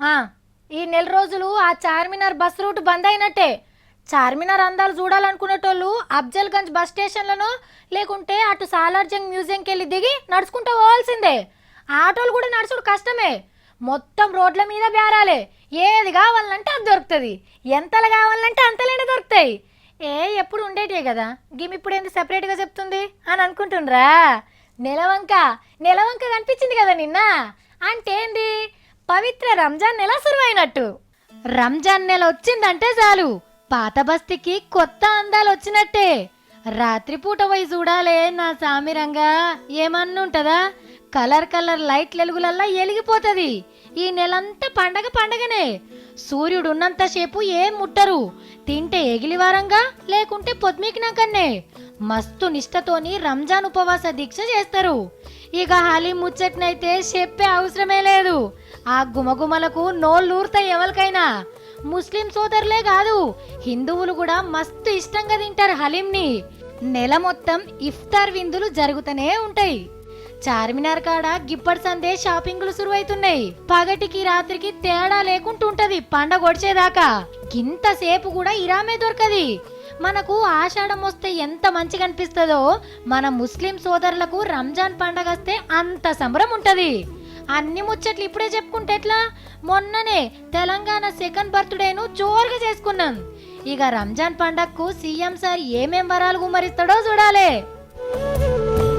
ఆ ఈ నెల రోజులు ఆ చార్మినార్ బస్ రూట్ బంద్ అయినట్టే. చార్మినార్ అందాలు చూడాలనుకునేటోళ్ళు అఫ్జల్గంజ్ బస్ స్టేషన్లను లేకుంటే అటు సాలార్జంగ్ మ్యూజియంకి వెళ్ళి దిగి నడుచుకుంటూ పోవాల్సిందే. ఆటోలు కూడా నడుచుడు కష్టమే. మొత్తం రోడ్ల మీద బేరాలే. ఏది కావాలంటే అది దొరుకుతుంది, ఎంతలు కావాలంటే అంతలేనే దొరుకుతాయి. ఏ ఎప్పుడు ఉండేటే కదా, గిమ్ ఇప్పుడు ఏంది సెపరేట్గా చెప్తుంది అని అనుకుంటుండ్రా. నెలవంక నెలవంక కనిపించింది కదా నిన్న. అంటే ఏంది, పవిత్ర రంజాన్ నెల సురువైనట్టు. రంజాన్ నెల వచ్చిందంటే చాలు పాత బస్తీకి కొత్త అందాలు వచ్చినట్టే. రాత్రిపూట పోయి చూడాలే నా సామిరంగా, ఏమన్నుంటదా. Colour colour light వెలుగులల్లా ఎలిగిపోతుంది. ఈ నెలంతా పండగ పండగనే. సూర్యుడు ఉన్నంతసేపు ఏం ముట్టరు. తింటే ఎగిలివారంగా లేకుంటే పొద్దుమికినాకన్నే. మస్తు నిష్టతోని రంజాన్ ఉపవాస దీక్ష చేస్తారు. ఇక హలీం ముచ్చట్నైతే చెప్పే అవసరమే లేదు. ఆ గుమగుమలకు నోళ్ళూరుతాయి ఎవరికైనా. ముస్లిం సోదరులే కాదు, హిందువులు కూడా మస్తు ఇష్టంగా తింటారు హలీంని. నెల మొత్తం ఇఫ్తార్ విందులు జరుగుతూనే ఉంటాయి. చార్మినార్ కాడ గిప్పటి సందే షాపింగ్లు సురువైతున్నాయి. పగటికి రాత్రికి తేడా లేకుంటుంటది పండగ వచ్చేదాకా. ఇంతసేపు కూడా ఇరామే దొరకది. మనకు ఆషాఢం వస్తే ఎంత మంచిగా అనిపిస్తుందో, మన ముస్లిం సోదరులకు రంజాన్ పండగ వస్తే అంత సంబరం ఉంటది. అన్ని ముచ్చట్లు ఇప్పుడే చెప్పుకుంటే ఎట్లా. మొన్ననే తెలంగాణ సెకండ్ బర్త్డేను జోరుగా చేసుకున్నాం. ఇక రంజాన్ పండగకు సీఎం సార్ ఏమేం వరాలు గుమ్మరిస్తాడో చూడాలే.